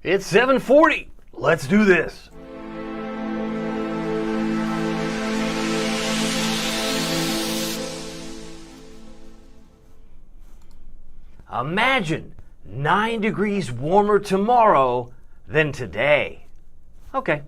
It's 7:40. Let's do this. Imagine 9 degrees warmer tomorrow than today. Okay.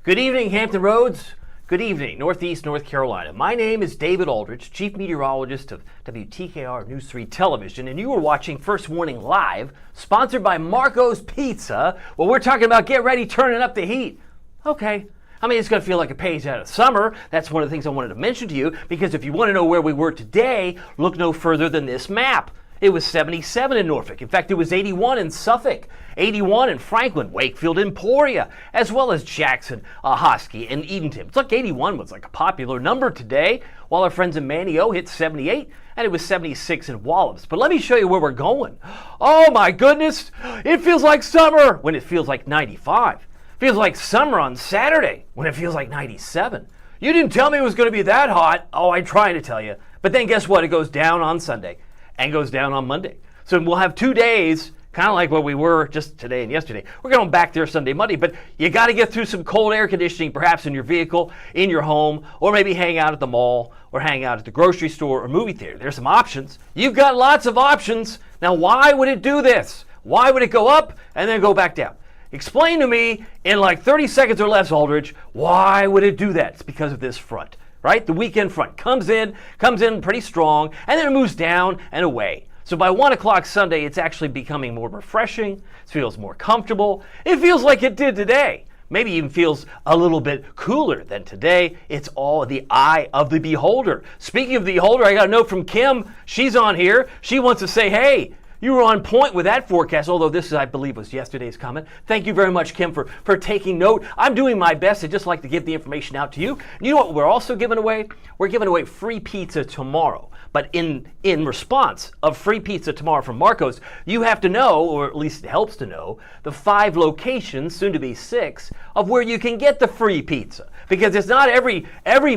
Good evening, Hampton Roads. Good evening, Northeast North Carolina. My name is David Aldrich, Chief Meteorologist of WTKR News 3 Television, and you are watching First Warning Live, sponsored by Marco's Pizza. Well, we're talking about get ready, turning up the heat. Okay. I mean, it's going to feel like a page out of summer. That's one of the things I wanted to mention to you, because if you want to know where we were today, look no further than this map. It was 77 in Norfolk. In fact, it was 81 in Suffolk, 81 in Franklin, Wakefield, Emporia, as well as Jackson, Hosky, and Edenton. It's like 81 was like a popular number today, while our friends in Manio hit 78, and it was 76 in Wallops. But let me show you where we're going. Oh my goodness, it feels like summer when it feels like 95. It feels like summer on Saturday when it feels like 97. You didn't tell me it was going to be that hot. Oh, I tried to tell you. But then guess what? It goes down on Sunday and goes down on Monday. So we'll have 2 days, kind of like what we were just today and yesterday. We're going back there Sunday, Monday, but you got to get through some cold air conditioning, perhaps in your vehicle, in your home, or maybe hang out at the mall, or hang out at the grocery store or movie theater. There's some options. You've got lots of options. Now, why would it do this? Why would it go up and then go back down? Explain to me in like 30 seconds or less, Aldrich, why would it do that? It's because of this front. Right? The weekend front comes in pretty strong, and then it moves down and away. So by 1 o'clock Sunday, it's actually becoming more refreshing. It feels more comfortable. It feels like it did today. Maybe even feels a little bit cooler than today. It's all the eye of the beholder. Speaking of the beholder, I got a note from Kim. She's on here. She wants to say, hey, you were on point with that forecast, although this, I believe, was yesterday's comment. Thank you very much, Kim, for taking note. I'm doing my best. I just like to give the information out to you. You know what we're also giving away? We're giving away free pizza tomorrow. But in response of free pizza tomorrow from Marco's, you have to know, or at least it helps to know, the 5 locations, soon to be 6, of where you can get the free pizza. Because it's not every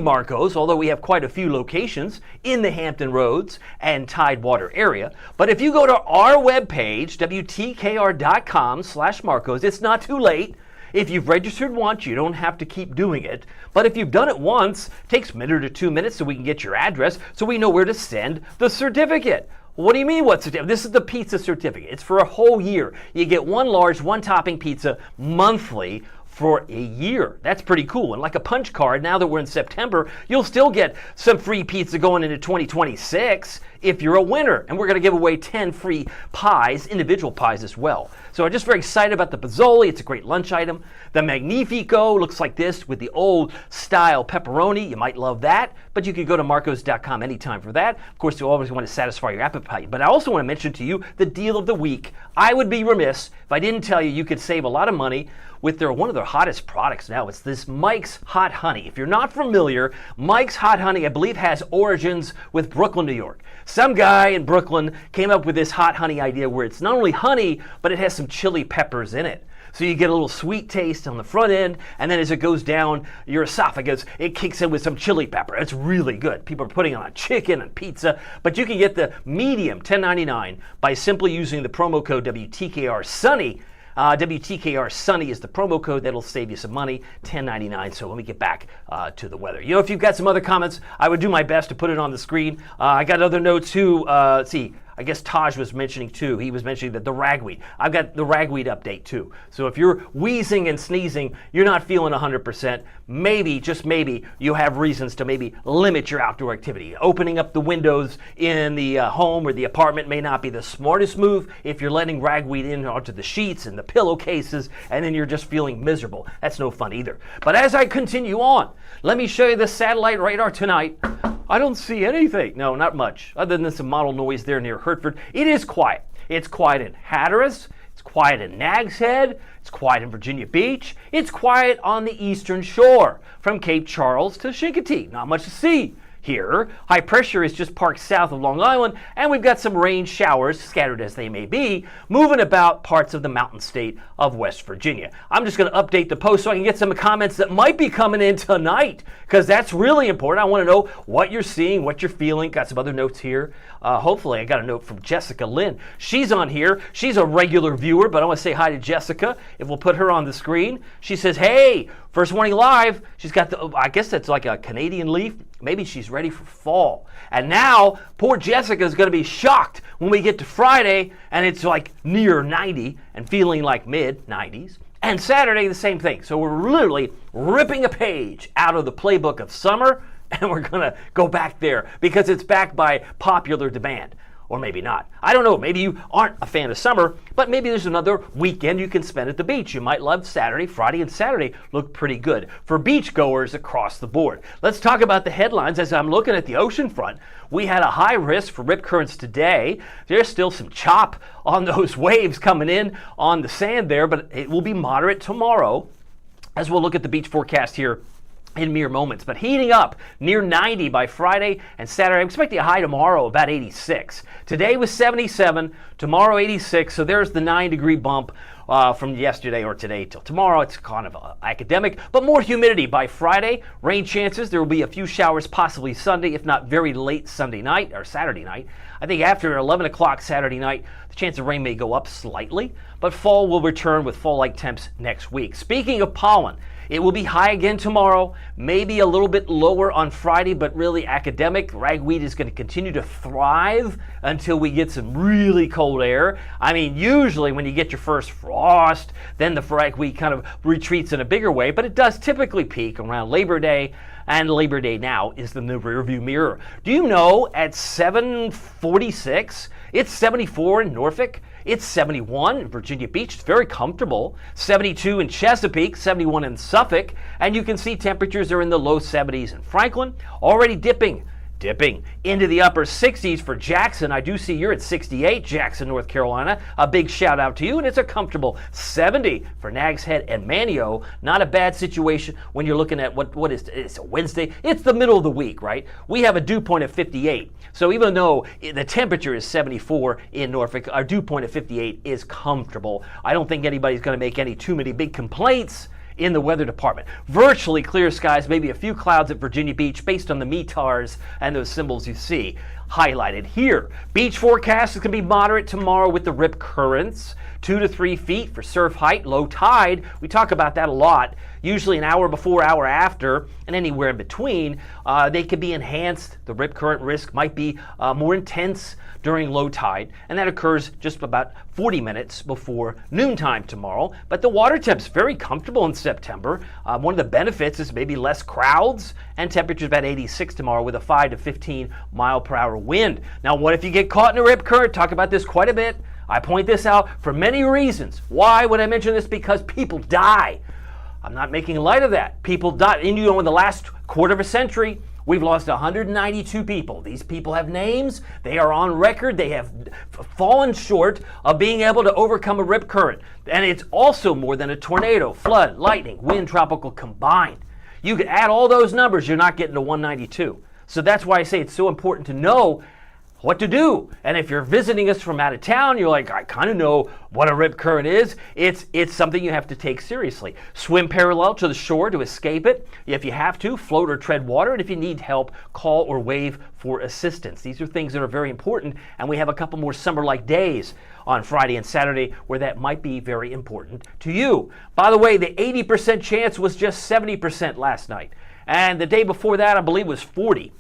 Marco's, although we have quite a few locations in the Hampton Roads and Tidewater area. But if you go to our webpage, WTKR.com/Marco's, it's not too late. If you've registered once, you don't have to keep doing it. But if you've done it once, it takes a minute or 2 minutes so we can get your address so we know where to send the certificate. What do you mean, what certificate? This is the pizza certificate. It's for a whole year. You get 1 large, 1 topping pizza monthly for a year. That's pretty cool. And like a punch card, now that we're in September, you'll still get some free pizza going into 2026 if you're a winner. And we're going to give away 10 free pies, individual pies as well. So I'm just very excited about the Pozzoli. It's a great lunch item. The Magnifico looks like this with the old style pepperoni. You might love that, but you can go to marcos.com anytime for that. Of course, you always want to satisfy your appetite. But I also want to mention to you the deal of the week. I would be remiss if I didn't tell you you could save a lot of money with one of their hottest products now. It's this Mike's Hot Honey. If you're not familiar, Mike's Hot Honey, I believe, has origins with Brooklyn, New York. Some guy in Brooklyn came up with this hot honey idea where it's not only honey, but it has some chili peppers in it. So you get a little sweet taste on the front end, and then as it goes down your esophagus, it kicks in with some chili pepper. It's really good. People are putting it on chicken and pizza, but you can get the medium $10.99 by simply using the promo code WTKR Sunny. WTKR Sunny is the promo code that'll save you some money, $10.99. So let me get back to the weather. You know, if you've got some other comments, I would do my best to put it on the screen. I got other notes too. Let's see. I guess Taj was mentioning too. He was mentioning that the ragweed. I've got the ragweed update too. So if you're wheezing and sneezing, you're not feeling 100%, maybe, just maybe, you have reasons to maybe limit your outdoor activity. Opening up the windows in the home or the apartment may not be the smartest move if you're letting ragweed in onto the sheets and the pillowcases, and then you're just feeling miserable. That's no fun either. But as I continue on, let me show you the satellite radar tonight. I don't see anything. No, not much, other than some model noise there near Hertford. It is quiet. It's quiet in Hatteras. It's quiet in Nags Head. It's quiet in Virginia Beach. It's quiet on the eastern shore from Cape Charles to Chincoteague. Not much to see here. High pressure is just parked south of Long Island, and we've got some rain showers, scattered as they may be, moving about parts of the mountain state of West Virginia. I'm just going to update the post so I can get some comments that might be coming in tonight, because that's really important. I want to know what you're seeing, what you're feeling. Got some other notes here. Hopefully, I got a note from Jessica Lynn. She's on here. She's a regular viewer, but I want to say hi to Jessica. If we'll put her on the screen. She says, hey, First Warning Live. She's got I guess that's like a Canadian leaf. Maybe she's ready for fall. And now, poor Jessica is going to be shocked when we get to Friday and it's like near 90 and feeling like mid-90s. And Saturday, the same thing. So we're literally ripping a page out of the playbook of summer, and we're going to go back there because it's backed by popular demand. Or maybe not. I don't know. Maybe you aren't a fan of summer, but maybe there's another weekend you can spend at the beach. You might love Saturday. Friday and Saturday look pretty good for beachgoers across the board. Let's talk about the headlines. As I'm looking at the ocean front, we had a high risk for rip currents today. There's still some chop on those waves coming in on the sand there, but it will be moderate tomorrow as we'll look at the beach forecast here in mere moments, but heating up near 90 by Friday and Saturday. I'm expecting a high tomorrow about 86. Today was 77, tomorrow 86, so there's the 9-degree bump from yesterday or today till tomorrow. It's kind of academic, but more humidity by Friday. Rain chances, there will be a few showers possibly Sunday, if not very late Sunday night or Saturday night. I think after 11 o'clock Saturday night, the chance of rain may go up slightly, but fall will return with fall-like temps next week. Speaking of pollen, it will be high again tomorrow, maybe a little bit lower on Friday, but really academic. Ragweed is going to continue to thrive until we get some really cold air. I mean, usually when you get your first frost, then the ragweed kind of retreats in a bigger way, but it does typically peak around Labor Day, and Labor Day now is in the rearview mirror. Do you know at 7:46, it's 74 in Norfolk? It's 71 in Virginia Beach. It's very comfortable. 72 in Chesapeake, 71 in Suffolk, and you can see temperatures are in the low 70s in Franklin, already dipping into the upper 60s for Jackson. I do see you're at 68, Jackson, North Carolina. A big shout out to you, and it's a comfortable 70 for Nags Head and Manio. Not a bad situation when you're looking at what is it's a Wednesday. It's the middle of the week, right? We have a dew point of 58. So even though the temperature is 74 in Norfolk, our dew point of 58 is comfortable. I don't think anybody's going to make too many big complaints in the weather department. Virtually clear skies, maybe a few clouds at Virginia Beach based on the METARs and those symbols you see highlighted here. Beach forecast is going to be moderate tomorrow with the rip currents. 2 to 3 feet for surf height, low tide. We talk about that a lot. Usually an hour before, hour after, and anywhere in between. They could be enhanced. The rip current risk might be more intense during low tide, and that occurs just about 40 minutes before noontime tomorrow. But the water temp's very comfortable in September. One of the benefits is maybe less crowds, and temperatures about 86 tomorrow with a 5 to 15 mile per hour wind. Now, what if you get caught in a rip current? Talk about this quite a bit. I point this out for many reasons. Why would I mention this? Because people die. I'm not making light of that. People die. And in the last quarter of a century, we've lost 192 people. These people have names. They are on record. They have fallen short of being able to overcome a rip current. And it's also more than a tornado, flood, lightning, wind, tropical combined. You could add all those numbers, you're not getting to 192. So that's why I say it's so important to know what to do. And if you're visiting us from out of town, you're like, I kind of know what a rip current is. It's something you have to take seriously. Swim parallel to the shore to escape it. If you have to, float or tread water. And if you need help, call or wave for assistance. These are things that are very important. And we have a couple more summer-like days on Friday and Saturday where that might be very important to you. By the way, the 80% chance was just 70% last night. And the day before that, I believe, was 40.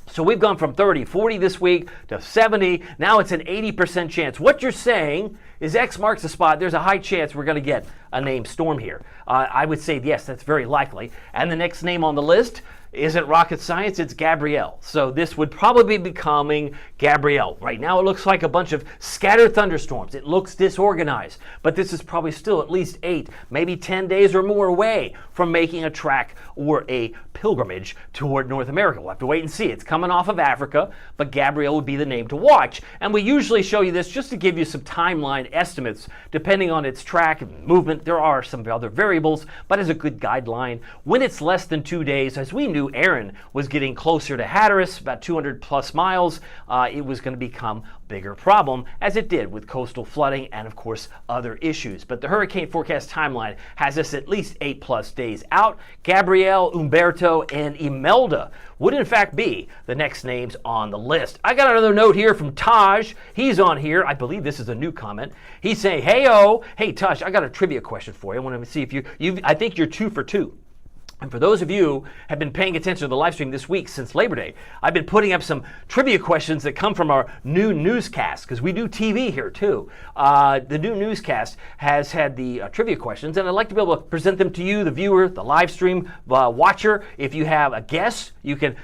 So we've gone from 30, 40 this week to 70. Now it's an 80% chance. What you're saying is X marks the spot. There's a high chance we're going to get a named storm here. I would say, yes, that's very likely. And the next name on the list isn't rocket science, it's Gabrielle. So this would probably be becoming Gabrielle. Right now it looks like a bunch of scattered thunderstorms. It looks disorganized, but this is probably still at least 8, maybe 10 days or more away from making a track or a pilgrimage toward North America. We'll have to wait and see. It's coming off of Africa, but Gabrielle would be the name to watch. And we usually show you this just to give you some timeline estimates depending on its track and movement. There are some other variables, but as a good guideline, when it's less than 2 days, as we knew knew Aaron was getting closer to Hatteras, about 200 plus miles, it was going to become a bigger problem, as it did with coastal flooding and, of course, other issues. But the hurricane forecast timeline has us at least 8+ days out. Gabrielle, Umberto, and Imelda would in fact be the next names on the list. I got another note here from Taj. He's on here. I believe this is a new comment. He's saying, hey Taj, I got a trivia question for you. I want to see if I think you're 2 for 2. And for those of you who have been paying attention to the live stream this week since Labor Day, I've been putting up some trivia questions that come from our new newscast, because we do TV here too. The new newscast has had the trivia questions, and I'd like to be able to present them to you, the viewer, the live stream watcher. If you have a guess, you can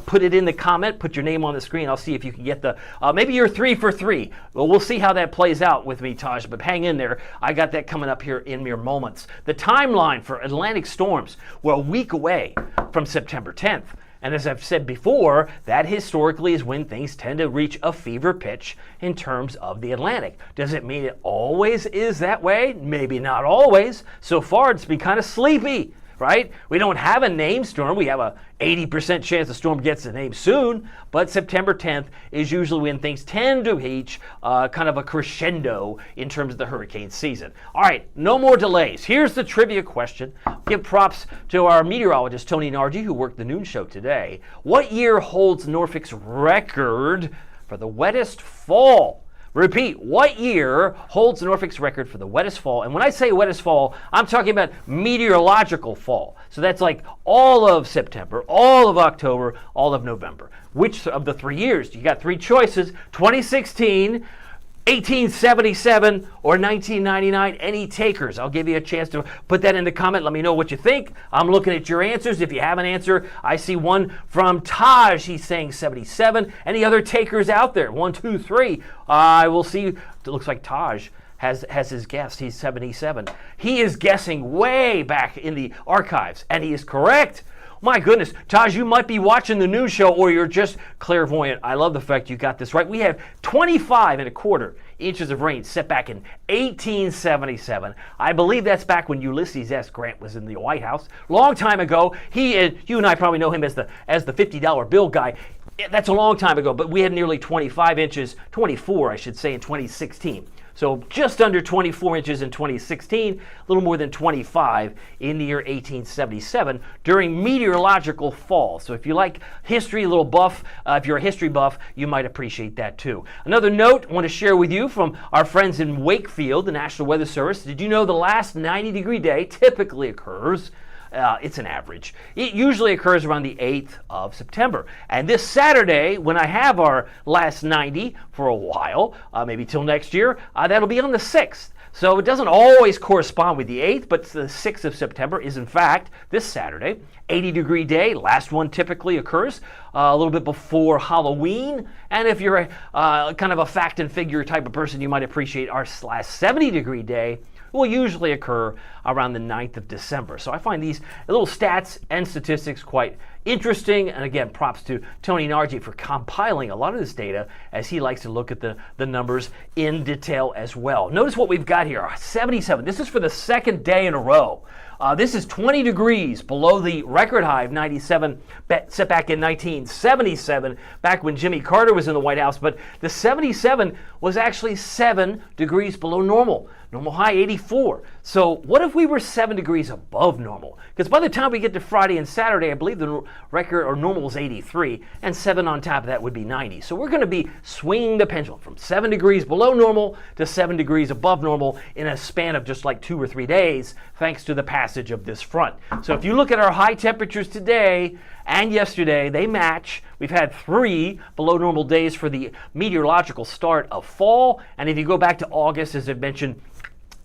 put it in the comment, put your name on the screen. I'll see if you can get the, maybe you're 3 for 3. Well, we'll see how that plays out with me, Taj, but hang in there. I got that coming up here in mere moments. The timeline for Atlantic storms, well, a week away from September 10th. And as I've said before, that historically is when things tend to reach a fever pitch in terms of the Atlantic. Does it mean it always is that way? Maybe not always. So far, it's been kind of sleepy, right? We don't have a named storm. We have a 80% chance the storm gets a name soon, but September 10th is usually when things tend to reach kind of a crescendo in terms of the hurricane season. All right, no more delays. Here's the trivia question. Give props to our meteorologist, Tony Nargi, who worked the noon show today. What year holds Norfolk's record for the wettest fall? Repeat, what year holds Norfolk's record for the wettest fall? And when I say wettest fall, I'm talking about meteorological fall. So that's like all of September, all of October, all of November. Which of the 3 years? You got 3 choices: 2016, 1877, or 1999. Any takers? I'll give you a chance to put that in the comment. Let me know what you think. I'm looking at your answers. If you have an answer, I see one from Taj. He's saying 77. Any other takers out there? 1, 2, 3. I will see. It looks like Taj has his guess. He's 77. He is guessing way back in the archives, and he is correct. My goodness, Taj, you might be watching the news show, or you're just clairvoyant. I love the fact you got this right. We have 25¼ inches of rain set back in 1877. I believe that's back when Ulysses S. Grant was in the White House. Long time ago. You and I probably know him as the $50 bill guy. That's a long time ago, but we had nearly 25 inches, 24 I should say, in 2016. So just under 24 inches in 2016, a little more than 25 in the year 1877 during meteorological fall. So if you like history, a little buff, if you're a history buff, you might appreciate that too. Another note I want to share with you from our friends in Wakefield, the National Weather Service. Did you know the last 90-degree day typically occurs? It's an average. It usually occurs around the 8th of September. And this Saturday, when I have our last 90 for a while, maybe till next year, that'll be on the 6th. So it doesn't always correspond with the 8th, but the 6th of September is in fact this Saturday. 80-degree day, last one typically occurs a little bit before Halloween. And if you're kind of a fact and figure type of person, you might appreciate our last 70-degree day will usually occur around the 9th of December. So I find these little stats and statistics quite interesting. And again, props to Tony Nargi for compiling a lot of this data, as he likes to look at the numbers in detail as well. Notice what we've got here, 77. This is for the second day in a row. This is 20 degrees below the record high of 97 set back in 1977, back when Jimmy Carter was in the White House. But the 77 was actually 7 degrees below normal. Normal high 84. So what if we were 7 degrees above normal? Because by the time we get to Friday and Saturday, I believe the record or normal is 83, and 7 on top of that would be 90. So we're going to be swinging the pendulum from 7 degrees below normal to 7 degrees above normal in a span of just like 2 or 3 days, thanks to the passage of this front. So if you look at our high temperatures today and yesterday, they match. We've had 3 below normal days for the meteorological start of fall. And if you go back to August, as I've mentioned,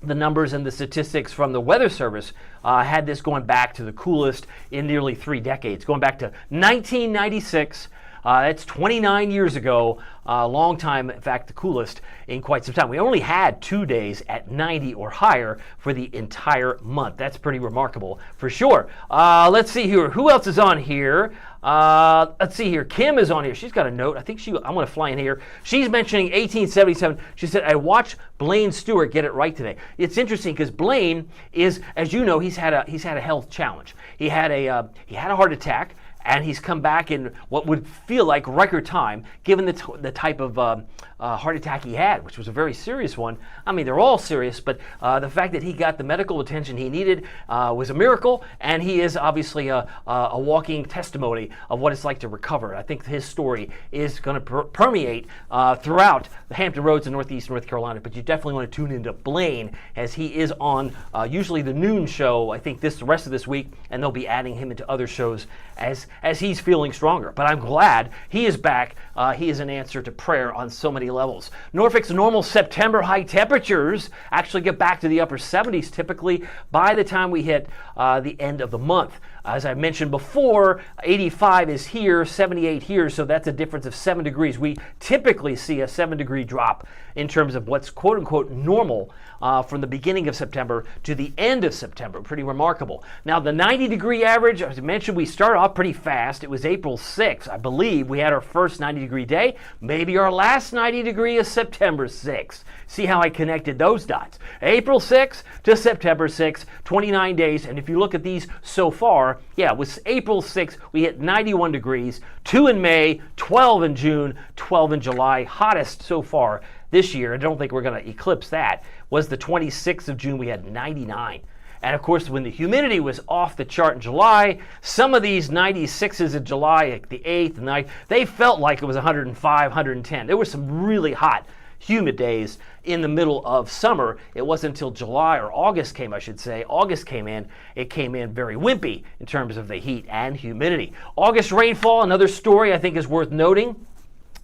the numbers and the statistics from the Weather Service had this going back to the coolest in nearly 3 decades, going back to 1996. That's 29 years ago, a long time, in fact, the coolest in quite some time. We only had 2 days at 90 or higher for the entire month. That's pretty remarkable for sure. Let's see here. Who else is on here? Let's see here. Kim is on here. She's got a note. I think I'm going to fly in here. She's mentioning 1877. She said, I watched Blaine Stewart get it right today. It's interesting because Blaine is, as you know, he's had a health challenge. He had a heart attack and he's come back in what would feel like record time, given the type of heart attack he had, which was a very serious one. I mean, they're all serious, but the fact that he got the medical attention he needed was a miracle, and he is obviously a walking testimony of what it's like to recover. I think his story is going to permeate throughout the Hampton Roads in Northeast North Carolina, but you definitely want to tune into Blaine, as he is on usually the noon show, I think the rest of this week, and they'll be adding him into other shows as he's feeling stronger. But I'm glad he is back. He is an answer to prayer on so many levels. Norfolk's normal September high temperatures actually get back to the upper 70s typically by the time we hit the end of the month. As I mentioned before, 85 is here, 78 here, so that's a difference of 7 degrees. We typically see a 7-degree drop in terms of what's quote-unquote normal from the beginning of September to the end of September. Pretty remarkable. Now, the 90-degree average, as I mentioned, we started off pretty fast. It was April 6th, I believe. We had our first 90-degree day. Maybe our last 90-degree is September 6th. See how I connected those dots. April 6th to September 6th, 29 days. And if you look at these so far, yeah, it was April 6th, we hit 91 degrees, 2 in May, 12 in June, 12 in July. Hottest so far this year, I don't think we're going to eclipse that, was the 26th of June, we had 99. And of course, when the humidity was off the chart in July, some of these 96s in July, like the 8th and 9th, they felt like it was 105, 110. There were some really hot, humid days in the middle of summer. It wasn't until July or August came, I should say. August came in. It came in very wimpy in terms of the heat and humidity. August rainfall, another story I think is worth noting,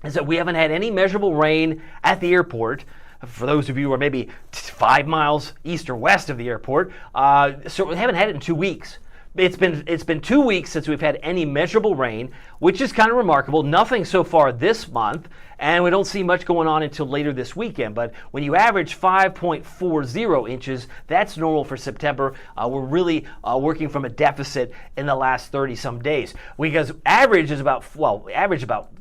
is that we haven't had any measurable rain at the airport. For those of you who are maybe 5 miles east or west of the airport, so we haven't had it in 2 weeks. It's been 2 weeks since we've had any measurable rain, which is kind of remarkable. Nothing so far this month, and we don't see much going on until later this weekend. But when you average 5.40 inches, that's normal for September. We're really working from a deficit in the last 30-some days. Because average about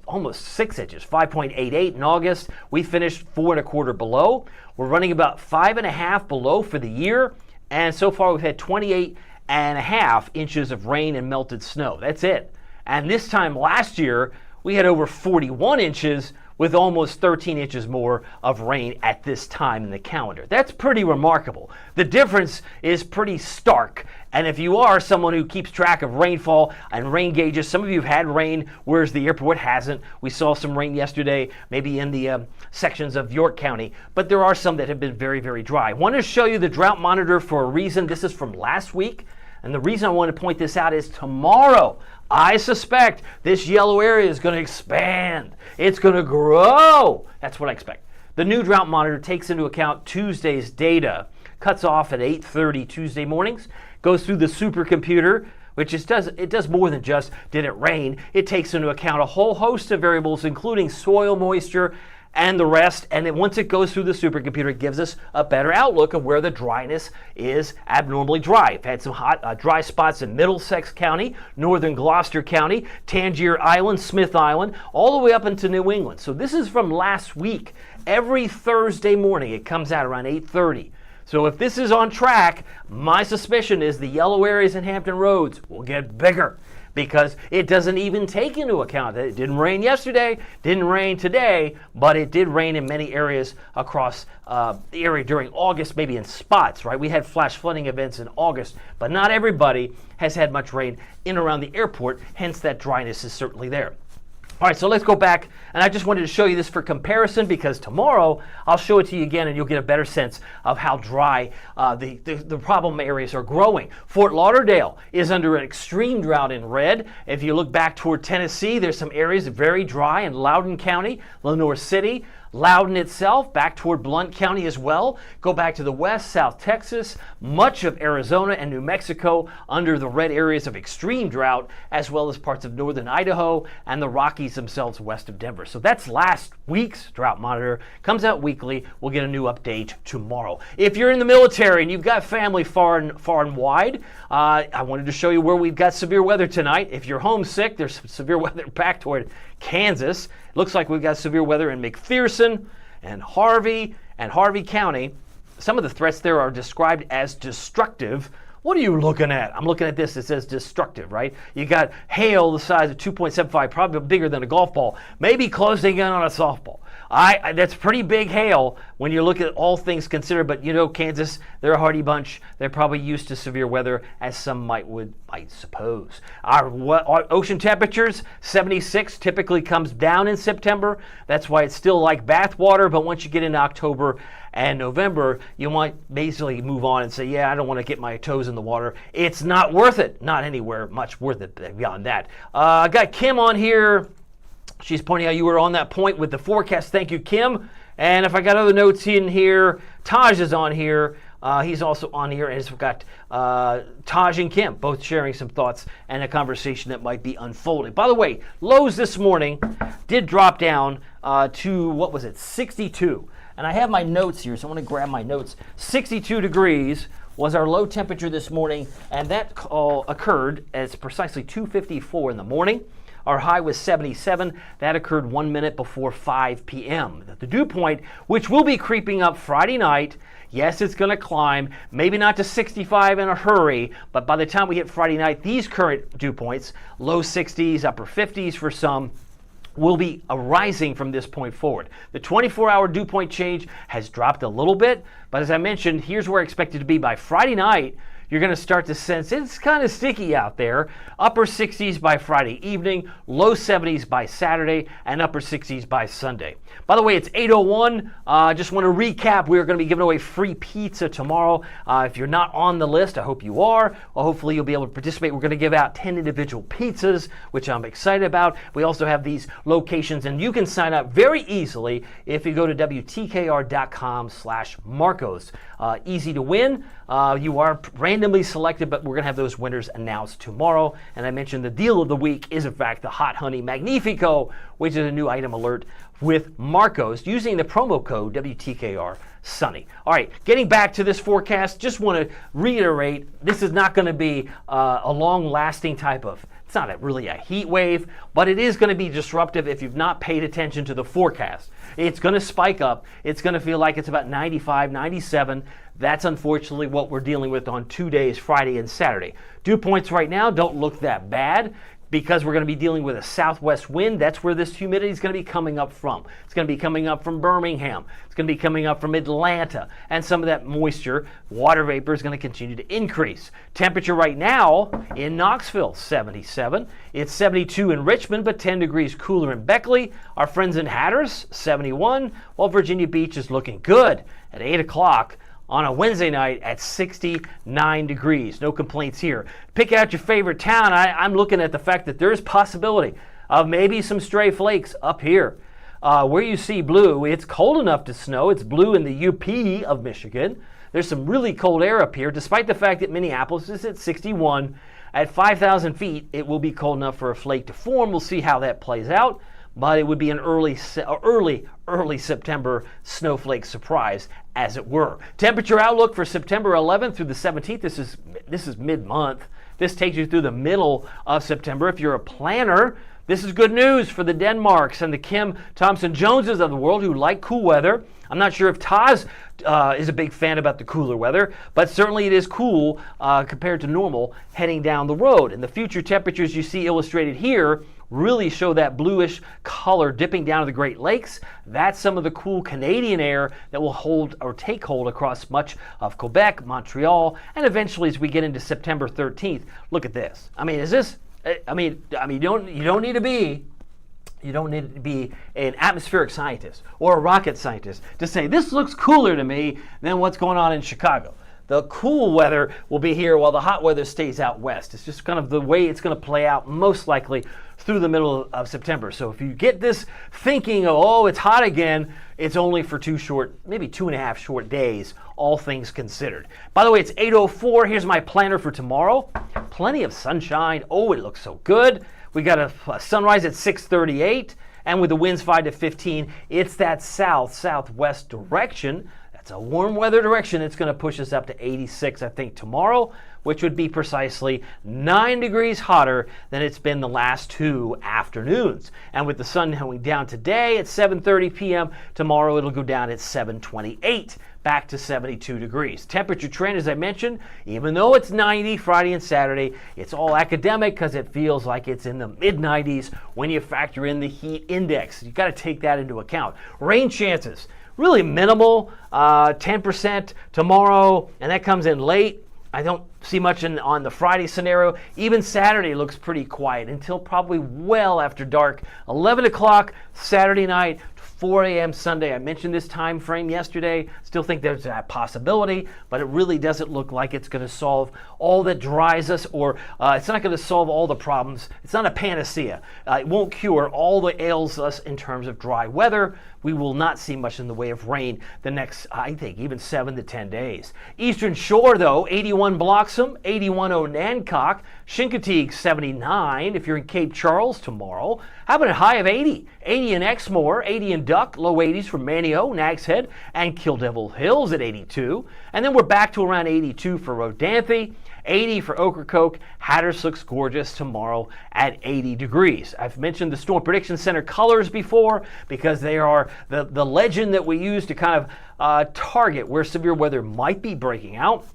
almost 6 inches, 5.88 in August. We finished 4.25 below. We're running about 5.5 below for the year, and so far we've had 28.5 inches of rain and melted snow. That's it. And this time last year, we had over 41 inches with almost 13 inches more of rain at this time in the calendar. That's pretty remarkable. The difference is pretty stark. And if you are someone who keeps track of rainfall and rain gauges, some of you have had rain, whereas the airport hasn't. We saw some rain yesterday, maybe in the sections of York County, but there are some that have been very, very dry. I want to show you the drought monitor for a reason. This is from last week. And the reason I want to point this out is tomorrow, I suspect this yellow area is going to expand. It's going to grow. That's what I expect. The new drought monitor takes into account Tuesday's data, cuts off at 8:30 Tuesday mornings, goes through the supercomputer, which it does more than just did it rain. It takes into account a whole host of variables, including soil moisture and the rest, and then once it goes through the supercomputer, it gives us a better outlook of where the dryness is abnormally dry. We've had some hot dry spots in Middlesex County, northern Gloucester County, Tangier Island, Smith Island, all the way up into New England. So this is from last week. Every Thursday morning, it comes out around 8:30. So if this is on track, my suspicion is the yellow areas in Hampton Roads will get bigger, because it doesn't even take into account that it didn't rain yesterday, didn't rain today, but it did rain in many areas across the area during August, maybe in spots, right? We had flash flooding events in August, but not everybody has had much rain in and around the airport, hence that dryness is certainly there. All right, so let's go back, and I just wanted to show you this for comparison, because tomorrow I'll show it to you again and you'll get a better sense of how dry the problem areas are growing. Fort Lauderdale is under an extreme drought in red. If you look back toward Tennessee, there's some areas very dry in Loudoun County, Lenoir City, Loudoun itself, back toward Blount County as well. Go back to the west, South Texas, much of Arizona and New Mexico under the red areas of extreme drought, as well as parts of northern Idaho and the Rockies themselves west of Denver. So that's last week's drought monitor. Comes out weekly. We'll get a new update tomorrow. If you're in the military and you've got family far and wide, I wanted to show you where we've got severe weather tonight. If you're homesick, there's severe weather back toward Kansas. It looks like we've got severe weather in McPherson and Harvey County. Some of the threats there are described as destructive What are you looking at? I'm looking at this. It says destructive, right? You got hail the size of 2.75, probably bigger than a golf ball, maybe closing in on a softball. That's pretty big hail when you look at all things considered, but you know, Kansas, they're a hardy bunch. They're probably used to severe weather, as some might suppose. Our ocean temperatures, 76, typically comes down in September. That's why it's still like bath water, but once you get into October and November, you might basically move on and say, yeah, I don't want to get my toes in the water. It's not worth it. Not anywhere much worth it beyond that. I got Kim on here. She's pointing out you were on that point with the forecast. Thank you, Kim. And if I got other notes in here, Taj is on here. He's also on here. And we've got Taj and Kim both sharing some thoughts and a conversation that might be unfolding. By the way, lows this morning did drop down to, what was it, 62. And I have my notes here, so I want to grab my notes. 62 degrees was our low temperature this morning, and that occurred as precisely 2:54 in the morning. Our high was 77. That occurred 1 minute before 5 p.m. The dew point, which will be creeping up Friday night, yes, it's going to climb, maybe not to 65 in a hurry, but by the time we hit Friday night, these current dew points, low 60s, upper 50s for some, will be rising from this point forward. The 24-hour dew point change has dropped a little bit, but as I mentioned, here's where I expect it to be by Friday night. You're going to start to sense it's kind of sticky out there. Upper 60s by Friday evening, low 70s by Saturday, and upper 60s by Sunday. By the way, it's 8:01. Just want to recap. We're going to be giving away free pizza tomorrow. If you're not on the list, I hope you are. Well, hopefully you'll be able to participate. We're going to give out 10 individual pizzas, which I'm excited about. We also have these locations, and you can sign up very easily if you go to WTKR.com/Marcos. Easy to win. You are randomly selected, but we're going to have those winners announced tomorrow. And I mentioned the deal of the week is, in fact, the Hot Honey Magnifico, which is a new item alert with Marcos using the promo code WTKR Sunny. All right, getting back to this forecast, just want to reiterate, this is not going to be a long-lasting type of, it's not really a heat wave, but it is going to be disruptive if you've not paid attention to the forecast. It's going to spike up. It's going to feel like it's about 95, 97. That's unfortunately what we're dealing with on 2 days, Friday and Saturday. Dew points right now don't look that bad, because we're going to be dealing with a southwest wind. That's where this humidity is going to be coming up from. It's going to be coming up from Birmingham. It's going to be coming up from Atlanta. And some of that moisture, water vapor, is going to continue to increase. Temperature right now in Knoxville, 77. It's 72 in Richmond, but 10 degrees cooler in Beckley. Our friends in Hatteras, 71. While Virginia Beach is looking good at 8 o'clock. On a Wednesday night at 69 degrees. No complaints here. Pick out your favorite town. I'm looking at the fact that there's possibility of maybe some stray flakes up here. Where you see blue, it's cold enough to snow. It's blue in the UP of Michigan. There's some really cold air up here, despite the fact that Minneapolis is at 61. At 5,000 feet, it will be cold enough for a flake to form. We'll see how that plays out. But it would be an early September snowflake surprise, as it were. Temperature outlook for September 11th through the 17th. This is mid-month. This takes you through the middle of September. If you're a planner, this is good news for the Denmarks and the Kim Thompson-Joneses of the world who like cool weather. I'm not sure if Taz is a big fan about the cooler weather, but certainly it is cool compared to normal heading down the road. And the future temperatures you see illustrated here really show that bluish color dipping down to the Great Lakes. That's some of the cool Canadian air that will hold or take hold across much of Quebec, Montreal, and eventually as we get into September 13th. Look at this. I mean, you don't need to be an atmospheric scientist or a rocket scientist to say this looks cooler to me than what's going on in Chicago. The cool weather will be here while the hot weather stays out west. It's just kind of the way it's going to play out most likely through the middle of September. So if you get this thinking of, oh, it's hot again, it's only for maybe 2.5 short days, all things considered. By the way, it's 8:04. Here's my planner for tomorrow. Plenty of sunshine. Oh, it looks so good. We got a sunrise at 6:38, and with the winds 5 to 15, it's that southwest direction. It's a warm weather direction. It's going to push us up to 86, I think, tomorrow, which would be precisely 9 degrees hotter than it's been the last 2 afternoons. And with the sun going down today at 7:30 p.m., tomorrow it'll go down at 7:28, back to 72 degrees. Temperature trend, as I mentioned, even though it's 90 Friday and Saturday, it's all academic because it feels like it's in the mid-90s when you factor in the heat index. You've got to take that into account. Rain chances, really minimal, 10% tomorrow, and that comes in late. I don't see much on the Friday scenario. Even Saturday looks pretty quiet until probably well after dark. 11 o'clock Saturday night, 4 a.m. Sunday. I mentioned this time frame yesterday. Still think there's that possibility, but it really doesn't look like it's going to solve all that dries us, or it's not going to solve all the problems. It's not a panacea. It won't cure all that ails us in terms of dry weather. We will not see much in the way of rain the next, I think, even 7 to 10 days. Eastern Shore, though, 81 Bloxham, 81 Onancock, Chincoteague 79 if you're in Cape Charles tomorrow. How about a high of 80? 80 in Exmoor, 80 in Duck, low 80s for Manio, Nags Head, and Kill Devil Hills at 82. And then we're back to around 82 for Rodanthe, 80 for Ocracoke. Hatteras looks gorgeous tomorrow at 80 degrees. I've mentioned the Storm Prediction Center colors before because they are the legend that we use to kind of target where severe weather might be breaking out.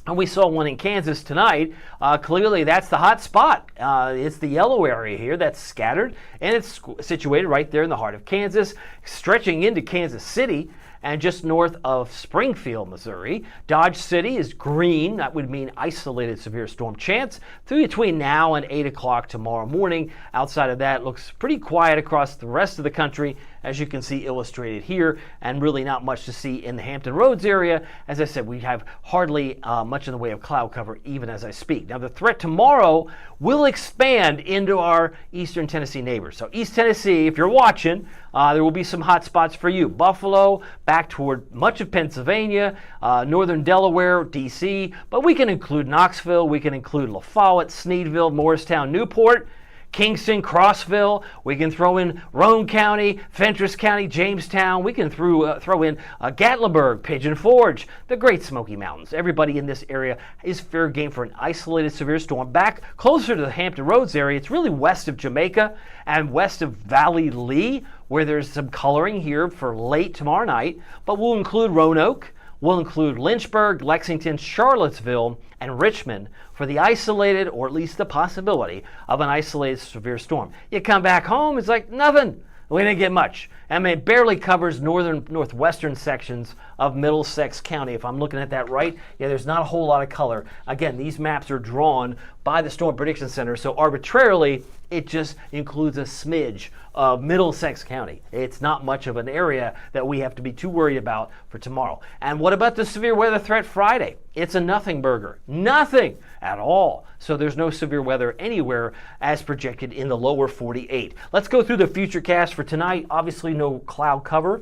And we saw one in Kansas tonight. Clearly, that's the hot spot. It's the yellow area here that's scattered, and it's situated right there in the heart of Kansas, stretching into Kansas City and just north of Springfield, Missouri. Dodge City is green. That would mean isolated severe storm chance through between now and 8 o'clock tomorrow morning. Outside of that, it looks pretty quiet across the rest of the country, as you can see illustrated here, and really not much to see in the Hampton Roads area. As I said, we have hardly much in the way of cloud cover even as I speak. Now, the threat tomorrow will expand into our eastern Tennessee neighbors. So East Tennessee, if you're watching, there will be some hot spots for you. Buffalo, back toward much of Pennsylvania, northern Delaware, D.C., but we can include Knoxville, we can include La Follette, Sneedville, Morristown, Newport, Kingston, Crossville. We can throw in Roane County, Fentress County, Jamestown. We can throw in Gatlinburg, Pigeon Forge, the Great Smoky Mountains. Everybody in this area is fair game for an isolated severe storm. Back closer to the Hampton Roads area, it's really west of Jamaica and west of Valley Lee, where there's some coloring here for late tomorrow night. But we'll include Roanoke. We'll include Lynchburg, Lexington, Charlottesville, and Richmond for the isolated, or at least the possibility of an isolated severe storm. You come back home, it's like nothing. We didn't get much. I mean, it barely covers northwestern sections of Middlesex County. If I'm looking at that right, yeah, there's not a whole lot of color. Again, these maps are drawn by the Storm Prediction Center, so arbitrarily, it just includes a smidge of Middlesex County. It's not much of an area that we have to be too worried about for tomorrow. And what about the severe weather threat Friday? It's a nothing burger. Nothing at all. So there's no severe weather anywhere as projected in the lower 48. Let's go through the futurecast for tonight. Obviously, no cloud cover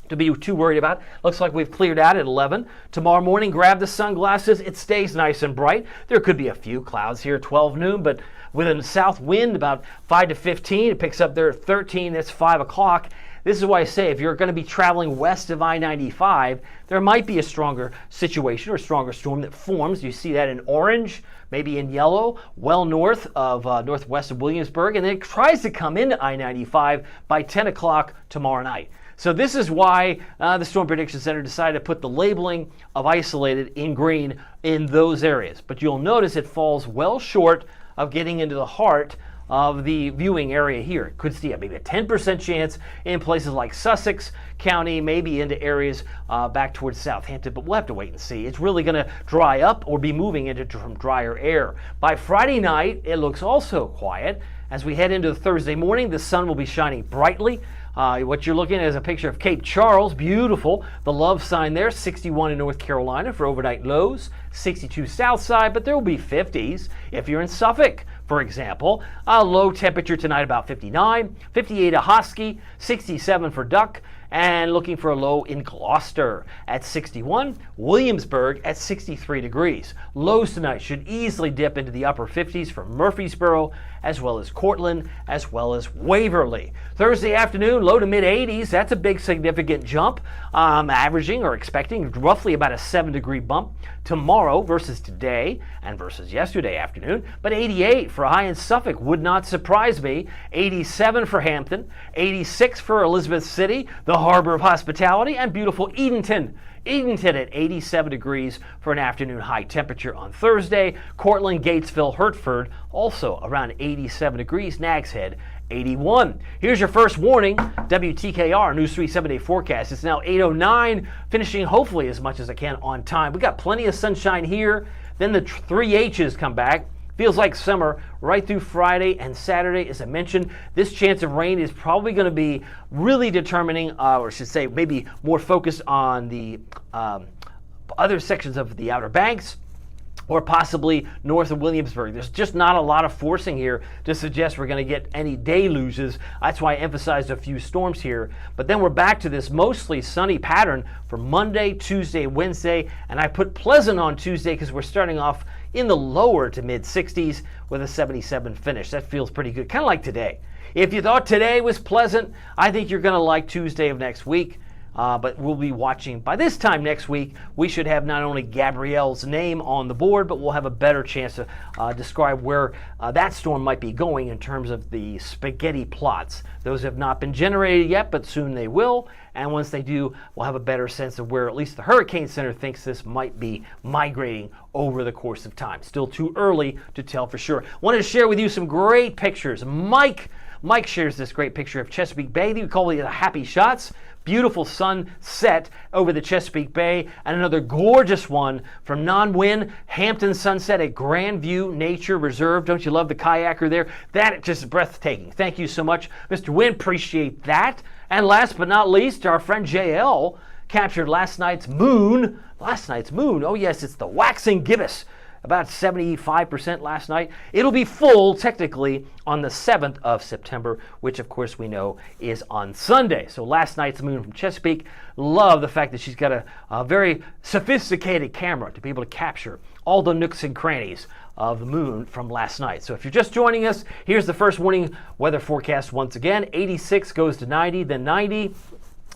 to be too worried about. Looks like we've cleared out at 11. Tomorrow morning, grab the sunglasses. It stays nice and bright. There could be a few clouds here at 12 noon, but with a south wind about 5 to 15, it picks up there at 13. That's 5 o'clock. This is why I say if you're going to be traveling west of I-95, there might be a stronger situation or a stronger storm that forms. You see that in orange, maybe in yellow, well north of northwest of Williamsburg, and then it tries to come into I-95 by 10 o'clock tomorrow night. So this is why the Storm Prediction Center decided to put the labeling of isolated in green in those areas. But you'll notice it falls well short of getting into the heart of the viewing area here. Could see maybe a 10% chance in places like Sussex County, maybe into areas back towards Southampton, but we'll have to wait and see. It's really going to dry up or be moving into drier air. By Friday night, it looks also quiet. As we head into Thursday morning, the sun will be shining brightly. What you're looking at is a picture of Cape Charles, beautiful. The love sign there, 61 in North Carolina for overnight lows, 62 south side, but there will be 50s if you're in Suffolk, for example. Low temperature tonight about 59, 58 at Hosky, 67 for Duck, And looking for a low in Gloucester at 61, Williamsburg at 63 degrees. Lows tonight should easily dip into the upper 50s for Murfreesboro, as well as Cortland, as well as Waverly. Thursday afternoon, low to mid 80s. That's a big significant jump, averaging or expecting roughly about a 7-degree bump tomorrow versus today and versus yesterday afternoon. But 88 for a high in Suffolk would not surprise me. 87 for Hampton, 86 for Elizabeth City, the harbor of hospitality, and beautiful Edenton. Edenton at 87 degrees for an afternoon high temperature on Thursday. Cortland, Gatesville, Hertford also around 87 degrees. Nags Head 81. Here's your first warning. WTKR News 3 7-day forecast. It's now 8:09, finishing hopefully as much as I can on time. We got plenty of sunshine here. Then the 3 H's come back. Feels like summer right through Friday and Saturday. As I mentioned, this chance of rain is probably going to be really determining, or I should say maybe more focused on the other sections of the Outer Banks, or possibly north of Williamsburg. There's just not a lot of forcing here to suggest we're going to get any deluges. That's why I emphasized a few storms here. But then we're back to this mostly sunny pattern for Monday, Tuesday, Wednesday, and I put pleasant on Tuesday because we're starting off in the lower to mid 60s with a 77 finish. That feels pretty good, kind of like today. If you thought today was pleasant, I think you're going to like Tuesday of next week. But we'll be watching. By this time next week, we should have not only Gabrielle's name on the board, but we'll have a better chance to describe where that storm might be going in terms of the spaghetti plots. Those have not been generated yet, but soon they will. And once they do, we'll have a better sense of where at least the Hurricane Center thinks this might be migrating over the course of time. Still too early to tell for sure. Wanted to share with you some great pictures. Mike shares this great picture of Chesapeake Bay. We call it the happy shots. Beautiful sunset over the Chesapeake Bay, and another gorgeous one from Non-Win, Hampton Sunset at Grandview Nature Reserve. Don't you love the kayaker there? That just breathtaking. Thank you so much, Mr. Win. Appreciate that. And last but not least, our friend JL captured last night's moon. Oh yes, it's the waxing gibbous. About 75% last night. It'll be full technically on the 7th of September, which of course we know is on Sunday. So last night's moon from Chesapeake. Love the fact that she's got a very sophisticated camera to be able to capture all the nooks and crannies of the moon from last night. So if you're just joining us, here's the first warning weather forecast once again. 86 goes to 90, then 90. And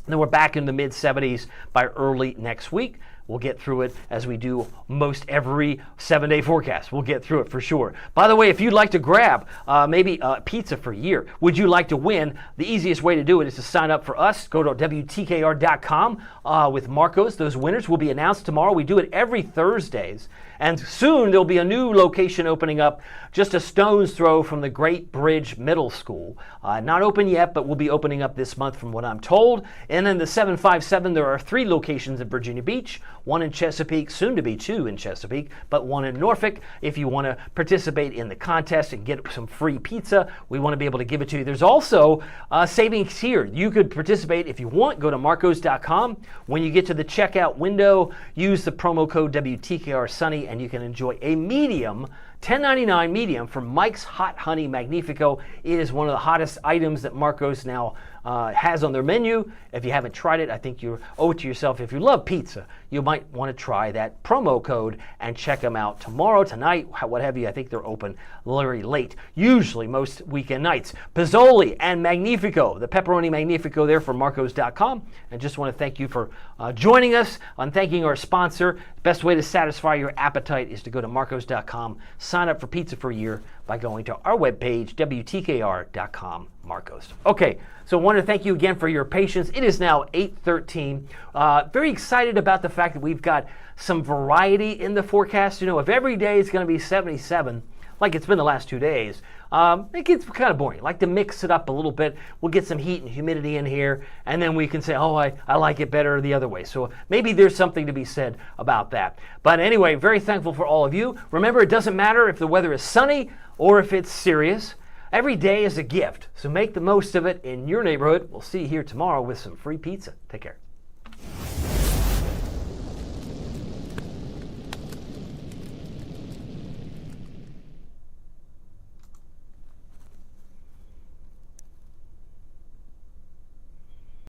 then we're back in the mid 70s by early next week. We'll get through it as we do most every 7-day forecast. We'll get through it for sure. By the way, if you'd like to grab maybe pizza for a year, would you like to win? The easiest way to do it is to sign up for us. Go to WTKR.com with Marcos. Those winners will be announced tomorrow. We do it every Thursdays. And soon there'll be a new location opening up just a stone's throw from the Great Bridge Middle School. Not open yet, but we'll be opening up this month from what I'm told. And in the 757, there are 3 locations in Virginia Beach, 1 in Chesapeake, soon to be 2 in Chesapeake, but 1 in Norfolk. If you want to participate in the contest and get some free pizza, we want to be able to give it to you. There's also savings here. You could participate if you want. Go to marcos.com. When you get to the checkout window, use the promo code WTKR Sunny, and you can enjoy a medium, $10.99 medium from Mike's Hot Honey Magnifico. It is one of the hottest items that Marcos now has on their menu. If you haven't tried it, I think you owe it to yourself. If you love pizza, you might want to try that promo code and check them out tomorrow, tonight, what have you. I think they're open very late, usually most weekend nights. Pizzoli and Magnifico, the pepperoni Magnifico there from marcos.com. And just want to thank you for joining us on thanking our sponsor. Best way to satisfy your appetite is to go to marcos.com, sign up for pizza for a year by going to our webpage, WTKR.com, Marcos. Okay, so I want to thank you again for your patience. It is now 8:13. Very excited about the fact that we've got some variety in the forecast. You know, if every day is going to be 77, like it's been the last 2 days, it gets kind of boring. Like to mix it up a little bit. We'll get some heat and humidity in here, and then we can say, oh, I like it better the other way. So maybe there's something to be said about that. But anyway, very thankful for all of you. Remember, it doesn't matter if the weather is sunny or if it's serious. Every day is a gift, so make the most of it in your neighborhood. We'll see you here tomorrow with some free pizza. Take care.